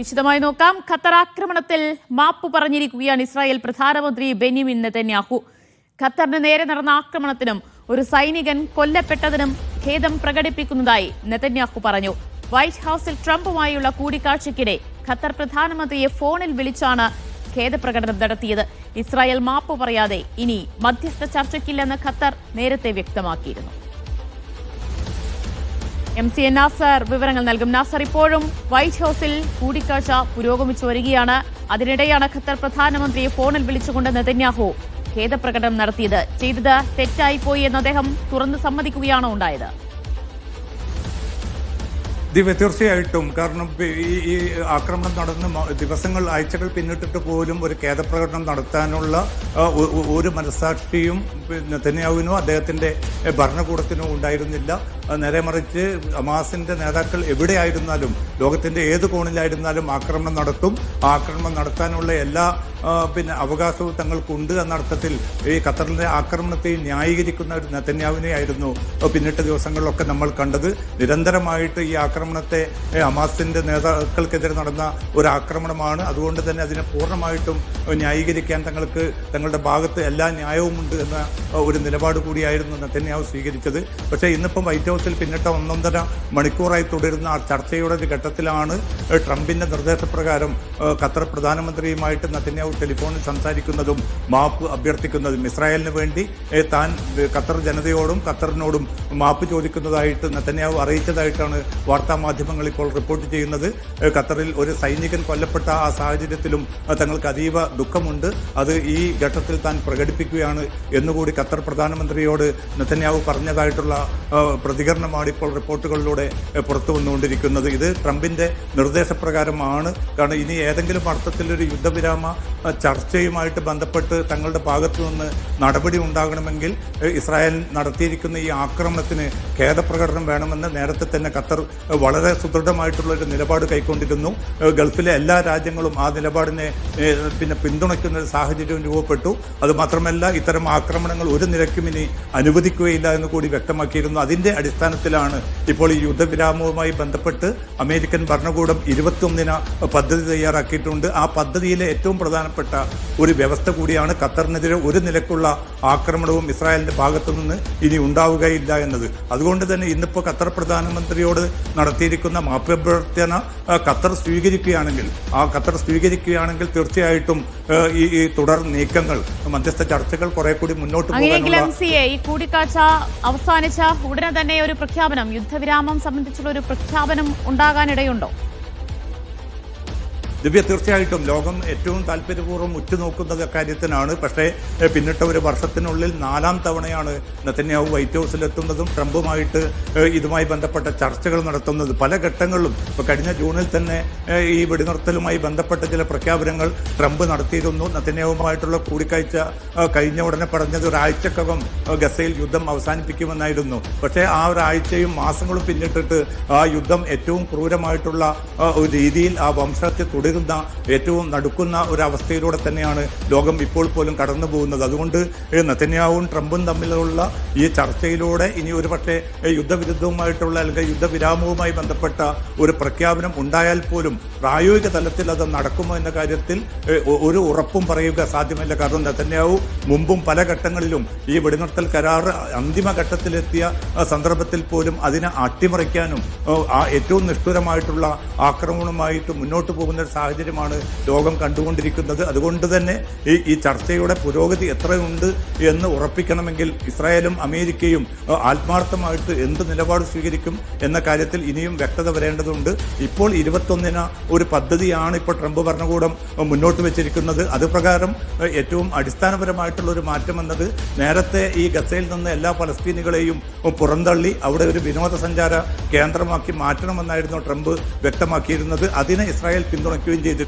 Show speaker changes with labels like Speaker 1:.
Speaker 1: വിശദമായി നോക്കാം. ഖത്തർ ആക്രമണത്തിൽ മാപ്പ് പറഞ്ഞിരിക്കുകയാണ് ഇസ്രായേൽ പ്രധാനമന്ത്രി ബെന്യാമിൻ നെതന്യാഹു. ഖത്തറിന് നേരെ നടന്ന ആക്രമണത്തിനും ഒരു സൈനികൻ കൊല്ലപ്പെട്ടതിനും ഖേദം പ്രകടിപ്പിക്കുന്നതായി നെതന്യാഹു പറഞ്ഞു. വൈറ്റ് ഹൌസിൽ ട്രംപുമായുള്ള കൂടിക്കാഴ്ചയ്ക്കിടെ ഖത്തർ പ്രധാനമന്ത്രിയെ ഫോണിൽ വിളിച്ചാണ് ഖേദപ്രകടനം നടത്തിയത്. ഇസ്രായേൽ മാപ്പ് പറയാതെ ഇനി മധ്യസ്ഥ ചർച്ചയ്ക്കില്ലെന്ന് ഖത്തർ നേരത്തെ വ്യക്തമാക്കിയിരുന്നു. MC നാസർ വിവരങ്ങൾ നൽകും. നാസർ, ഇപ്പോഴും വൈറ്റ് ഹൌസിൽ കൂടിക്കാഴ്ച പുരോഗമിച്ചു വരികയാണ്. അതിനിടെയാണ് ഖത്തർ പ്രധാനമന്ത്രിയെ ഫോണിൽ വിളിച്ചുകൊണ്ട് നെതന്യാഹു ഖേദപ്രകടനം നടത്തിയത്. ചെയ്തത് തെറ്റായിപ്പോയി എന്ന് അദ്ദേഹം തുറന്ന് സമ്മതിക്കുകയാണോ ഉണ്ടായത്?
Speaker 2: ദിവ്യ, തീർച്ചയായിട്ടും. കാരണം ഈ ആക്രമണം നടന്ന് ദിവസങ്ങൾ, ആഴ്ചകൾ പിന്നിട്ടിട്ട് പോലും ഒരു ഖേദപ്രകടനം നടത്താനുള്ള ഒരു മനസ്സാക്ഷിയും നെതന്യാഹുവിനോ അദ്ദേഹത്തിന്റെ ഭരണകൂടത്തിനോ ഉണ്ടായിരുന്നില്ല. നേരെ മറിച്ച് ഹമാസിന്റെ നേതാക്കൾ എവിടെയായിരുന്നാലും, ലോകത്തിന്റെ ഏത് കോണിലായിരുന്നാലും ആക്രമണം നടത്തും. ആക്രമണം നടത്താനുള്ള എല്ലാ അവകാശവും തങ്ങൾക്കുണ്ട് എന്ന അർത്ഥത്തിൽ ഈ ഖത്തറിന്റെ ആക്രമണത്തെ ന്യായീകരിക്കുന്ന ഒരു നെതന്യാഹുവിനെ ആയിരുന്നു പിന്നിട്ട ദിവസങ്ങളിലൊക്കെ നമ്മൾ കണ്ടത്. നിരന്തരമായിട്ട് ഈ ആക്രമണത്തെ ഹമാസിന്റെ നേതാക്കൾക്കെതിരെ നടന്ന ഒരു ആക്രമണമാണ്. അതുകൊണ്ട് തന്നെ അതിനെ പൂർണ്ണമായിട്ടും ന്യായീകരിക്കാൻ തങ്ങളുടെ ഭാഗത്ത് എല്ലാ ന്യായവുമുണ്ട് എന്ന ഒരു നിലപാട് കൂടിയായിരുന്നു നെതന്യാഹു സ്വീകരിച്ചത്. പക്ഷേ ഇന്നിപ്പം വൈറ്റ് ഹൌസിൽ പിന്നിട്ട 1.5 മണിക്കൂറായി തുടരുന്ന ആ ചർച്ചയുടെ ഒരു ഘട്ടത്തിലാണ് ട്രംപിന്റെ നിർദ്ദേശപ്രകാരം ഖത്തർ പ്രധാനമന്ത്രിയുമായിട്ട് നെതന്യാഹു ടെലിഫോണിൽ സംസാരിക്കുന്നതും മാപ്പ് അഭ്യർത്ഥിക്കുന്നതും. ഇസ്രായേലിന് വേണ്ടി താൻ ഖത്തർ ജനതയോടും ഖത്തറിനോടും മാപ്പ് ചോദിക്കുന്നതായിട്ട് നെതന്യാഹു അറിയിച്ചതായിട്ടാണ് വാർത്താ മാധ്യമങ്ങൾ ഇപ്പോൾ റിപ്പോർട്ട് ചെയ്യുന്നത്. ഖത്തറിൽ ഒരു സൈനികൻ കൊല്ലപ്പെട്ട ആ സാഹചര്യത്തിലും തങ്ങൾക്ക് അതീവ ദുഃഖമുണ്ട്. അത് ഈ ഘട്ടത്തിൽ താൻ പ്രകടിപ്പിക്കുകയാണ് എന്നുകൂടി ഖത്തർ പ്രധാനമന്ത്രിയോട് നെതന്യാഹു പറഞ്ഞതായിട്ടുള്ള പ്രതികരണമാണ് ഇപ്പോൾ റിപ്പോർട്ടുകളിലൂടെ പുറത്തു വന്നുകൊണ്ടിരിക്കുന്നത്. ഇത് ട്രംപിന്റെ നിർദ്ദേശപ്രകാരമാണ്. കാരണം ഇനി ഏതെങ്കിലും അർത്ഥത്തിലൊരു യുദ്ധവിരാമ ചർച്ചയുമായിട്ട് ബന്ധപ്പെട്ട് തങ്ങളുടെ ഭാഗത്തു നിന്ന് നടപടി ഉണ്ടാകണമെങ്കിൽ ഇസ്രായേൽ നടത്തിയിരിക്കുന്ന ഈ ആക്രമണത്തിന് ഖേദപ്രകടനം വേണമെന്ന് നേരത്തെ തന്നെ ഖത്തർ വളരെ സുദൃഢമായിട്ടുള്ള ഒരു നിലപാട് കൈക്കൊണ്ടിരുന്നു. ഗൾഫിലെ എല്ലാ രാജ്യങ്ങളും ആ നിലപാടിനെ പിന്തുണയ്ക്കുന്ന ഒരു സാഹചര്യവും രൂപപ്പെട്ടു. അതുമാത്രമല്ല, ഇത്തരം ആക്രമണങ്ങൾ ഒരു നിലയ്ക്കും ഇനി അനുവദിക്കുകയില്ല എന്ന് കൂടി വ്യക്തമാക്കിയിരുന്നു. അതിന്റെ അടിസ്ഥാനത്തിലാണ് ഇപ്പോൾ ഈ യുദ്ധവിരാമവുമായി ബന്ധപ്പെട്ട് അമേരിക്കൻ ഭരണകൂടം 21-ന് പദ്ധതി തയ്യാറാക്കിയിട്ടുണ്ട്. ആ പദ്ധതിയിലെ ഏറ്റവും പ്രധാനപ്പെട്ട ഒരു വ്യവസ്ഥ കൂടിയാണ് ഖത്തറിനെതിരെ ഒരു നിലക്കുള്ള ആക്രമണവും ഇസ്രായേലിന്റെ ഭാഗത്തു നിന്ന് ഇനി ഉണ്ടാവുകയില്ല എന്നത്. അതുകൊണ്ട് തന്നെ ഇന്നിപ്പോൾ ഖത്തർ പ്രധാനമന്ത്രിയോട് നടത്തിയിരിക്കുന്ന മാപ്പഭ്യർത്ഥന ഖത്തർ സ്വീകരിക്കുകയാണെങ്കിൽ തീർച്ചയായിട്ടും ഈ തുടർ നീക്കങ്ങൾ, മധ്യസ്ഥ ചർച്ചകൾ കുറെ കൂടി മുന്നോട്ട് പോകാനുള്ള
Speaker 1: ഈ കൂടിക്കാഴ്ച അവസാനിച്ച ഉടനെ തന്നെ ഒരു പ്രഖ്യാപനം, യുദ്ധവിരാമം സംബന്ധിച്ചുള്ള ഒരു പ്രഖ്യാപനം ഉണ്ടാകാനിടയുണ്ടോ?
Speaker 2: ദിവ്യ, തീർച്ചയായിട്ടും ലോകം ഏറ്റവും താല്പര്യപൂർവ്വം ഉറ്റുനോക്കുന്നത് കാര്യത്തിനാണ്. പക്ഷേ പിന്നിട്ട ഒരു വർഷത്തിനുള്ളിൽ 4ാം തവണയാണ് നെതന്യാഹു വൈറ്റ് ഹൌസിലെത്തുന്നതും ട്രംപുമായിട്ട് ഇതുമായി ബന്ധപ്പെട്ട ചർച്ചകൾ നടത്തുന്നത്. പല ഘട്ടങ്ങളിലും ഇപ്പോൾ കഴിഞ്ഞ ജൂണിൽ തന്നെ ഈ വെടിനിർത്തലുമായി ബന്ധപ്പെട്ട ചില പ്രഖ്യാപനങ്ങൾ ട്രംപ് നടത്തിയിരുന്നു. നെതന്യാഹുമായിട്ടുള്ള കൂടിക്കാഴ്ച കഴിഞ്ഞ ഉടനെ പറഞ്ഞത് ഒരാഴ്ചക്കകം ഗസയിൽ യുദ്ധം അവസാനിപ്പിക്കുമെന്നായിരുന്നു. പക്ഷേ ആ ഒരാഴ്ചയും മാസങ്ങളും പിന്നിട്ടിട്ട് ആ യുദ്ധം ഏറ്റവും ക്രൂരമായിട്ടുള്ള ഒരു രീതിയിൽ ആ വംശഹത്യ തുടരുന്ന ഏറ്റവും നടുക്കുന്ന ഒരു അവസ്ഥയിലൂടെ തന്നെയാണ് ലോകം ഇപ്പോൾ പോലും കടന്നു പോകുന്നത്. അതുകൊണ്ട് നെതന്യാഹുവും ട്രംപും തമ്മിലുള്ള ഈ ചർച്ചയിലൂടെ ഇനി ഒരുപക്ഷെ യുദ്ധവിരുദ്ധവുമായിട്ടുള്ള അല്ലെങ്കിൽ യുദ്ധവിരാമവുമായി ബന്ധപ്പെട്ട ഒരു പ്രഖ്യാപനം ഉണ്ടായാൽ പോലും പ്രായോഗിക തലത്തിൽ അത് നടക്കുമോ എന്ന കാര്യത്തിൽ ഒരു ഉറപ്പും പറയുക സാധ്യമല്ല. കാരണം നെതന്യാഹു മുമ്പും പല ഘട്ടങ്ങളിലും ഈ വെടിനിർത്തൽ കരാർ അന്തിമഘട്ടത്തിലെത്തിയ സന്ദർഭത്തിൽ പോലും അതിനെ അട്ടിമറിക്കാനും ഏറ്റവും നിഷ്ഠുരമായിട്ടുള്ള ആക്രമണവുമായിട്ട് മുന്നോട്ട് പോകുന്ന സാഹചര്യമാണ് ലോകം കണ്ടുകൊണ്ടിരിക്കുന്നത്. അതുകൊണ്ട് തന്നെ ഈ ചർച്ചയുടെ പുരോഗതി എത്രയുണ്ട് എന്ന് ഉറപ്പിക്കണമെങ്കിൽ ഇസ്രായേലും അമേരിക്കയും ആത്മാർത്ഥമായിട്ട് എന്ത് നിലപാട് സ്വീകരിക്കും എന്ന കാര്യത്തിൽ ഇനിയും വ്യക്തത വരേണ്ടതുണ്ട്. ഇപ്പോൾ 21-ന് ഒരു പദ്ധതിയാണ് ഇപ്പോൾ ട്രംപ് ഭരണകൂടം മുന്നോട്ട് വെച്ചിരിക്കുന്നത്. അത് പ്രകാരം ഏറ്റവും അടിസ്ഥാനപരമായിട്ടുള്ള ഒരു മാറ്റം എന്നത് നേരത്തെ ഈ ഗസയിൽ നിന്ന് എല്ലാ പലസ്തീനികളെയും പുറന്തള്ളി അവിടെ ഒരു വിനോദസഞ്ചാര കേന്ദ്രമാക്കി മാറ്റണമെന്നായിരുന്നു ട്രംപ് വ്യക്തമാക്കിയിരുന്നത്. അതിനെ ഇസ്രായേൽ പിന്തുണയ്ക്കുകയും ചെയ്തു.